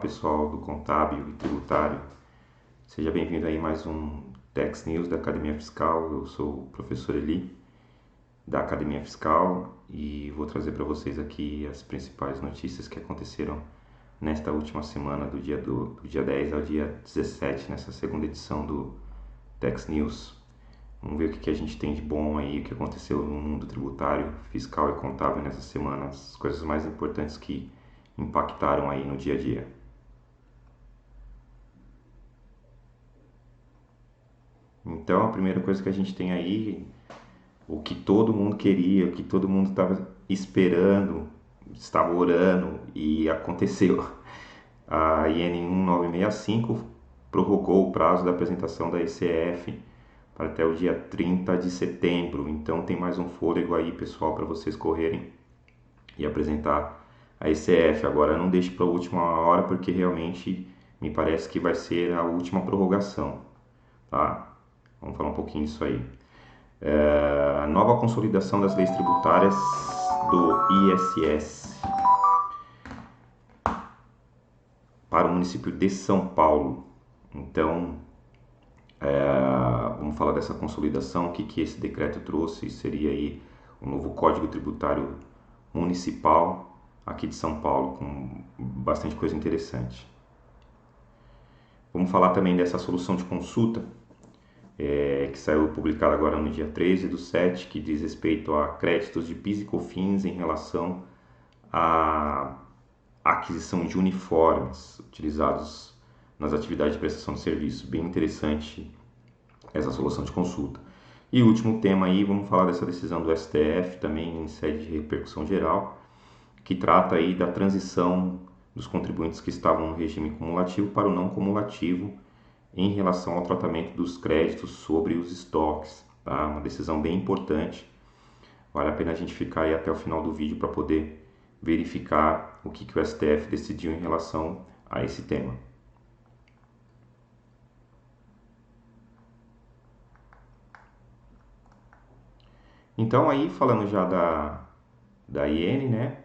pessoal do contábil e tributário. Seja bem-vindo aí a mais um Tax News da Academia Fiscal. Eu sou o professor Eli, da Academia Fiscal, e vou trazer para vocês aqui as principais notícias que aconteceram nesta última semana, do dia 10 ao dia 17, nessa segunda edição do Tax News. Vamos ver o que a gente tem de bom aí, o que aconteceu no mundo tributário, fiscal e contábil nessa semana, as coisas mais importantes que impactaram aí no dia a dia. Então, a primeira coisa que a gente tem aí, o que todo mundo queria, o que todo mundo estava esperando, estava orando e aconteceu. A IN 1965 prorrogou o prazo da apresentação da ECF para até o dia 30 de setembro. Então tem mais um fôlego aí, pessoal, para vocês correrem e apresentar a ECF. Agora não deixe para a última hora, porque realmente me parece que vai ser a última prorrogação, tá? Vamos falar um pouquinho disso aí. A nova consolidação das leis tributárias do ISS para o município de São Paulo. Então, vamos falar dessa consolidação, o que esse decreto trouxe. Seria aí um novo Código Tributário Municipal aqui de São Paulo, com bastante coisa interessante. Vamos falar também dessa solução de consulta, que saiu publicada agora no dia 13/7, que diz respeito a créditos de PIS e COFINS em relação à aquisição de uniformes utilizados nas atividades de prestação de serviço. Bem interessante essa solução de consulta. E o último tema aí, vamos falar dessa decisão do STF, também em sede de repercussão geral, que trata aí da transição dos contribuintes que estavam no regime cumulativo para o não cumulativo em relação ao tratamento dos créditos sobre os estoques. Tá? Uma decisão bem importante. Vale a pena a gente ficar aí até o final do vídeo para poder verificar o que o STF decidiu em relação a esse tema. Então aí, falando já da IN, né,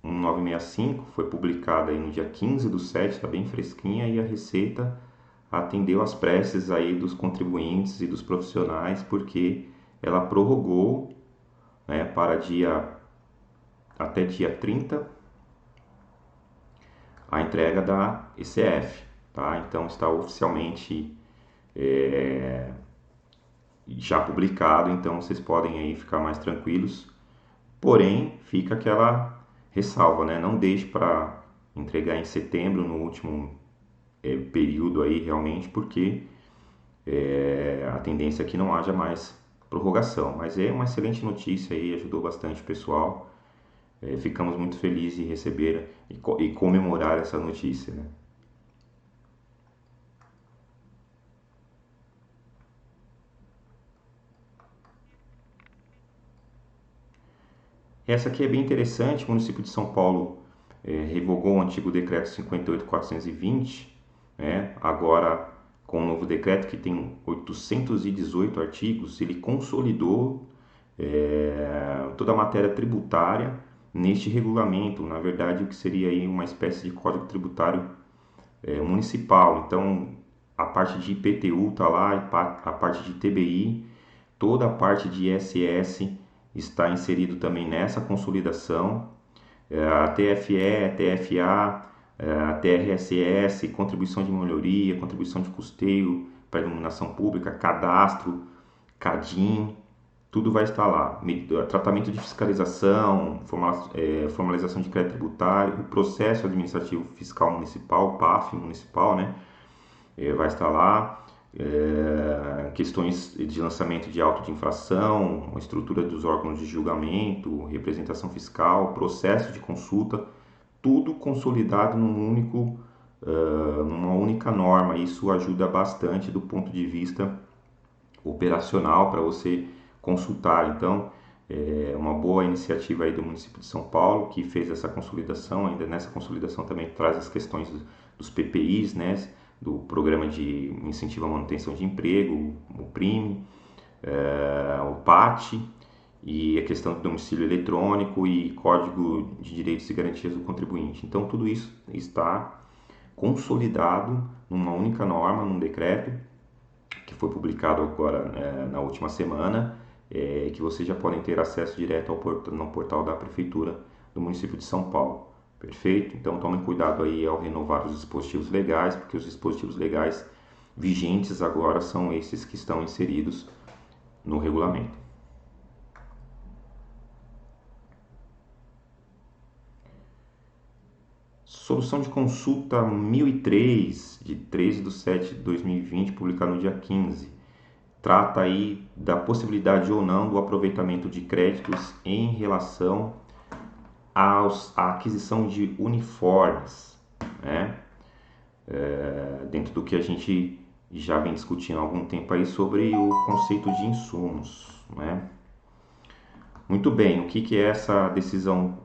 1965, foi publicada aí no dia 15/7, está bem fresquinha, e a Receita atendeu às preces aí dos contribuintes e dos profissionais, porque ela prorrogou, né, para até dia 30 a entrega da ECF, tá? Então está oficialmente já publicado, então vocês podem aí ficar mais tranquilos. Porém, fica aquela ressalva, né? Não deixe para entregar em setembro, no último período aí realmente, porque a tendência é que não haja mais prorrogação. Mas é uma excelente notícia aí, ajudou bastante o pessoal. Ficamos muito felizes em receber e comemorar essa notícia, né? Essa aqui é bem interessante. O município de São Paulo revogou o antigo decreto 58.420, né? Agora, com o novo decreto, que tem 818 artigos, ele consolidou toda a matéria tributária neste regulamento. Na verdade, o que seria aí uma espécie de código tributário municipal. Então, a parte de IPTU está lá, a parte de TBI, toda a parte de ISS está inserido também nessa consolidação. A TFE, a TFA, a TRSS, contribuição de melhoria, contribuição de custeio para iluminação pública, cadastro, CADIM, tudo vai estar lá. Tratamento de fiscalização, formalização de crédito tributário, o processo administrativo fiscal municipal, PAF municipal, né? Vai estar lá. Questões de lançamento de auto de infração, a estrutura dos órgãos de julgamento, representação fiscal, processo de consulta, tudo consolidado numa única norma. Isso ajuda bastante do ponto de vista operacional para você consultar. Então, é uma boa iniciativa aí do município de São Paulo, que fez essa consolidação. Ainda nessa consolidação também traz as questões dos PPIs, né, do Programa de Incentivo à Manutenção de Emprego, o PRIME, o PAT, e a questão do domicílio eletrônico e Código de Direitos e Garantias do Contribuinte. Então, tudo isso está consolidado numa única norma, num decreto, que foi publicado agora na última semana, que vocês já podem ter acesso direto no portal da Prefeitura do município de São Paulo. Perfeito? Então tomem cuidado aí ao renovar os dispositivos legais, porque os dispositivos legais vigentes agora são esses que estão inseridos no regulamento. Solução de consulta 1003, de 13/7/2020, publicada no dia 15. Trata aí da possibilidade ou não do aproveitamento de créditos em relação à aquisição de uniformes, né? Dentro do que a gente já vem discutindo há algum tempo aí sobre o conceito de insumos, né? Muito bem, o que essa decisão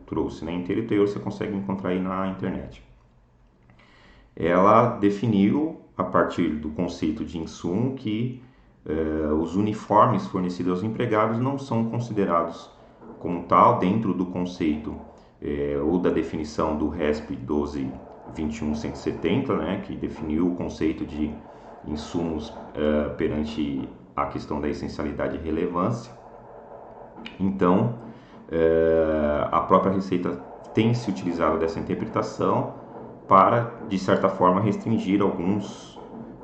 trouxe, né? Inteiro e teor você consegue encontrar aí na internet. Ela definiu, a partir do conceito de insumo, que os uniformes fornecidos aos empregados não são considerados como tal dentro do conceito ou da definição do RESP 12.21.170, né, que definiu o conceito de insumos perante a questão da essencialidade e relevância. Então, a própria Receita tem se utilizado dessa interpretação para, de certa forma, restringir alguns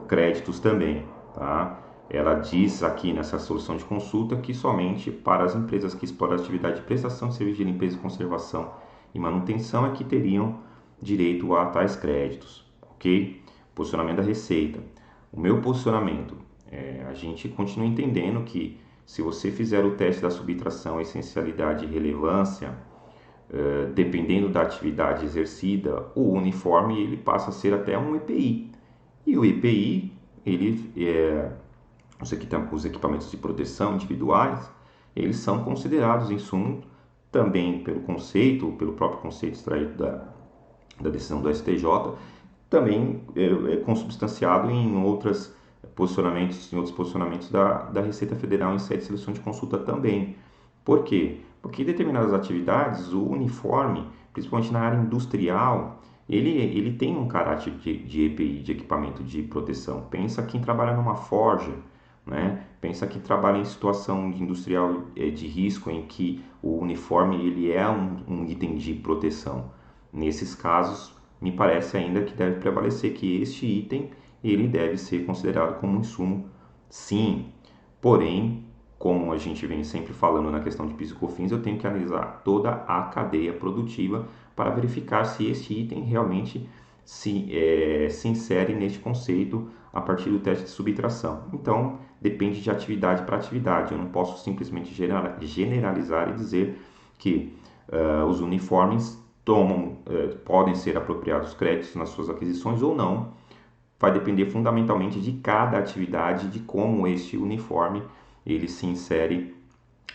créditos também, tá? Ela diz aqui nessa solução de consulta que somente para as empresas que exploram a atividade de prestação de serviço de limpeza, conservação e manutenção é que teriam direito a tais créditos, ok? Posicionamento da Receita. O meu posicionamento, a gente continua entendendo que se você fizer o teste da subtração, essencialidade e relevância, dependendo da atividade exercida, o uniforme ele passa a ser até um EPI. E o EPI, os equipamentos de proteção individuais, eles são considerados insumo também pelo próprio conceito extraído da decisão do STJ, também consubstanciado em outros posicionamentos da Receita Federal em sede de seleção de consulta também. Por quê? Porque em determinadas atividades, o uniforme, principalmente na área industrial, ele tem um caráter de EPI, de equipamento de proteção. Pensa quem trabalha numa forja, né? Pensa quem trabalha em situação industrial de risco, em que o uniforme ele é um item de proteção. Nesses casos, me parece ainda que deve prevalecer que este item ele deve ser considerado como um insumo, sim. Porém, como a gente vem sempre falando na questão de PIS e COFINS, eu tenho que analisar toda a cadeia produtiva para verificar se esse item realmente se insere neste conceito a partir do teste de subtração. Então, depende de atividade para atividade. Eu não posso simplesmente generalizar e dizer que os uniformes podem ser apropriados créditos nas suas aquisições ou não. Vai depender fundamentalmente de cada atividade, de como este uniforme ele se insere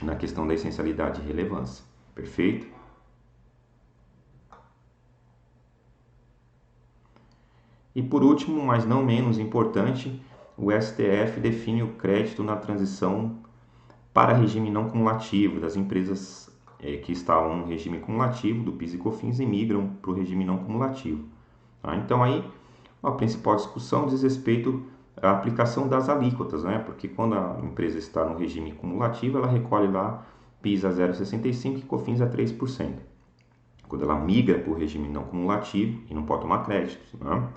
na questão da essencialidade e relevância. Perfeito? E por último, mas não menos importante, o STF define o crédito na transição para regime não cumulativo das empresas que estavam no regime cumulativo do PIS e COFINS e migram para o regime não cumulativo. Tá? Então aí a principal discussão diz respeito à aplicação das alíquotas, né? Porque quando a empresa está no regime cumulativo, ela recolhe lá PIS a 0,65% e COFINS a 3%. Quando ela migra para o regime não cumulativo, e não pode tomar créditos, né?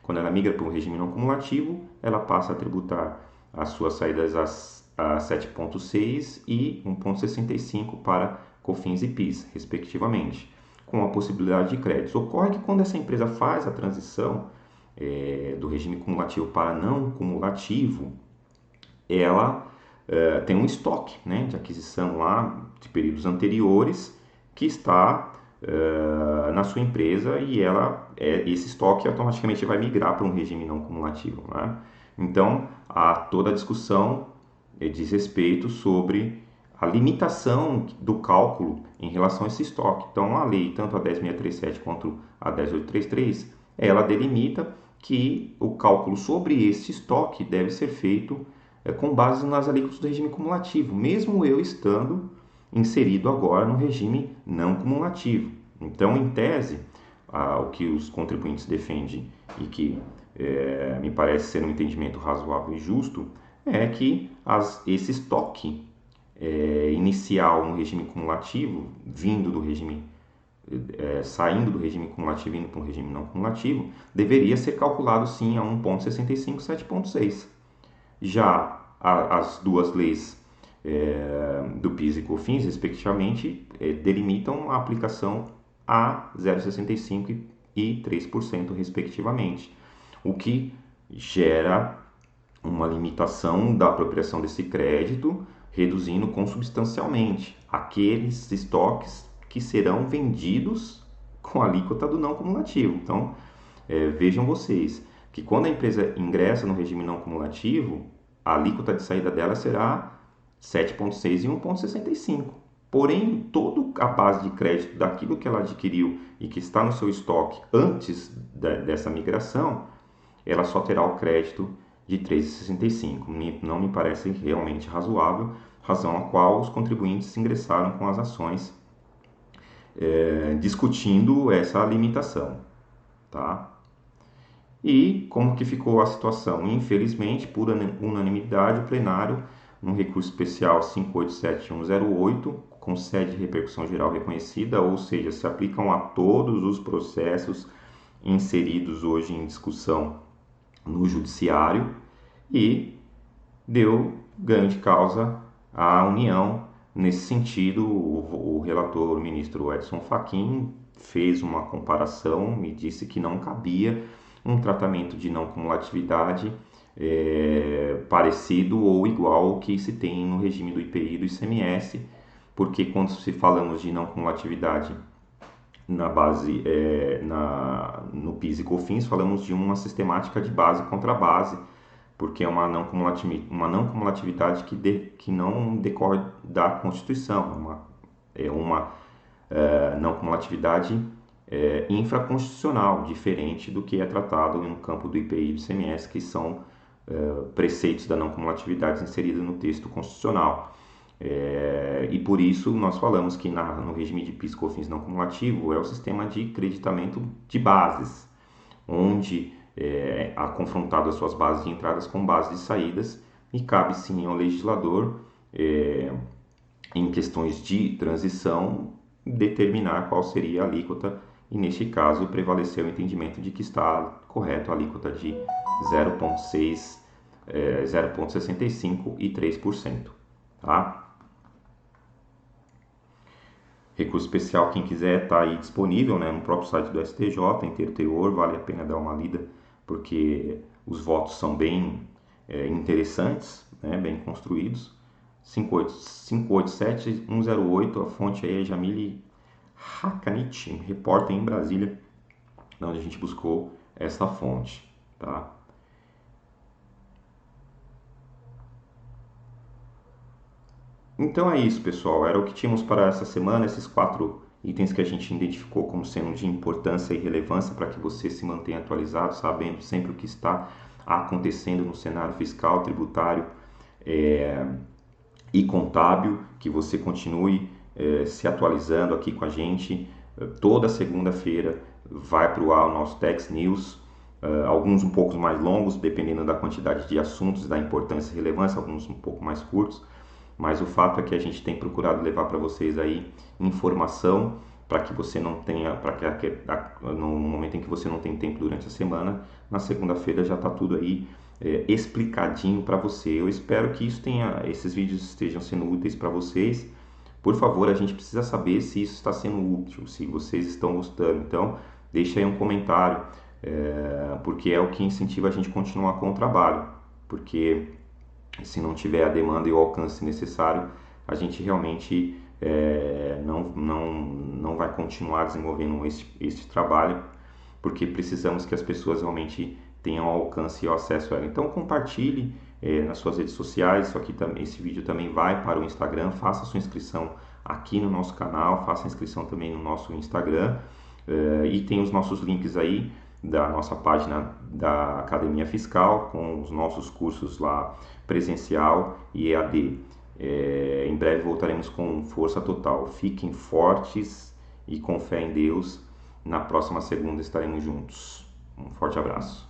Quando ela migra para o regime não cumulativo, ela passa a tributar as suas saídas a 7,6% e 1,65% para COFINS e PIS, respectivamente, com a possibilidade de créditos. Ocorre que quando essa empresa faz a transição do regime cumulativo para não cumulativo, ela tem um estoque, né, de aquisição lá de períodos anteriores que está na sua empresa e esse estoque automaticamente vai migrar para um regime não cumulativo, né? Então, há toda a discussão diz respeito sobre a limitação do cálculo em relação a esse estoque. Então, a lei, tanto a 10.637 quanto a 10.833, ela delimita que o cálculo sobre esse estoque deve ser feito com base nas alíquotas do regime cumulativo, mesmo eu estando inserido agora no regime não cumulativo. Então, em tese, o que os contribuintes defendem e que me parece ser um entendimento razoável e justo, é que esse estoque inicial no regime cumulativo, vindo do regime, saindo do regime cumulativo e indo para um regime não cumulativo, deveria ser calculado sim a 1,65, 7,6. Já as duas leis do PIS e COFINS, respectivamente, delimitam a aplicação a 0,65% e 3%, respectivamente, o que gera uma limitação da apropriação desse crédito, reduzindo consubstancialmente aqueles estoques que serão vendidos com a alíquota do não cumulativo. Então, vejam vocês que quando a empresa ingressa no regime não cumulativo, a alíquota de saída dela será 7,6 e 1,65. Porém, toda a base de crédito daquilo que ela adquiriu e que está no seu estoque antes dessa migração, ela só terá o crédito de 3,65. Não me parece realmente razoável, razão a qual os contribuintes ingressaram com as ações discutindo essa limitação. Tá? E como que ficou a situação? Infelizmente, por unanimidade, o plenário, no recurso especial 587108, com sede de repercussão geral reconhecida, ou seja, se aplicam a todos os processos inseridos hoje em discussão no judiciário, e deu ganho de causa à União. Nesse sentido, o relator, o ministro Edson Fachin, fez uma comparação e disse que não cabia um tratamento de não cumulatividade parecido ou igual ao que se tem no regime do IPI e do ICMS, porque quando se falamos de não cumulatividade na base, no PIS e COFINS, falamos de uma sistemática de base contra base, porque é uma não cumulatividade que não decorre da Constituição, é uma não cumulatividade infraconstitucional, diferente do que é tratado no campo do IPI e do ICMS, que são preceitos da não cumulatividade inseridos no texto constitucional. E por isso nós falamos que no regime de PIS e COFINS não cumulativo é o sistema de creditamento de bases, onde há confrontado as suas bases de entradas com bases de saídas, e cabe sim ao legislador, em questões de transição, determinar qual seria a alíquota, e neste caso prevaleceu o entendimento de que está correto a alíquota de 0,6, 0,65 e 3%. Tá? Recurso especial, quem quiser, está aí disponível, né, no próprio site do STJ, inteiro teor, vale a pena dar uma lida, porque os votos são bem interessantes, né, bem construídos. 587108, a fonte aí é Jamile Hakanit, repórter em Brasília, onde a gente buscou essa fonte. Tá? Então é isso, pessoal. Era o que tínhamos para essa semana, esses 4 itens que a gente identificou como sendo de importância e relevância para que você se mantenha atualizado, sabendo sempre o que está acontecendo no cenário fiscal, tributário e contábil, que você continue se atualizando aqui com a gente. Toda segunda-feira vai para o ar o nosso Tax News, alguns um pouco mais longos, dependendo da quantidade de assuntos, da importância e relevância, alguns um pouco mais curtos. Mas o fato é que a gente tem procurado levar para vocês aí informação para que você não tenha, no momento em que você não tem tempo durante a semana, na segunda-feira já está tudo aí explicadinho para você. Eu espero que esses vídeos estejam sendo úteis para vocês. Por favor, a gente precisa saber se isso está sendo útil, se vocês estão gostando. Então, deixa aí um comentário, porque é o que incentiva a gente a continuar com o trabalho. Porque se não tiver a demanda e o alcance necessário, a gente realmente não vai continuar desenvolvendo este trabalho, porque precisamos que as pessoas realmente tenham alcance e acesso a ela. Então compartilhe nas suas redes sociais. Esse vídeo também vai para o Instagram. Faça sua inscrição aqui no nosso canal, faça a inscrição também no nosso Instagram, e tem os nossos links aí da nossa página da Academia Fiscal, com os nossos cursos lá presencial e EAD. Em breve voltaremos com força total. Fiquem fortes e com fé em Deus, Na próxima segunda estaremos juntos. Um forte abraço.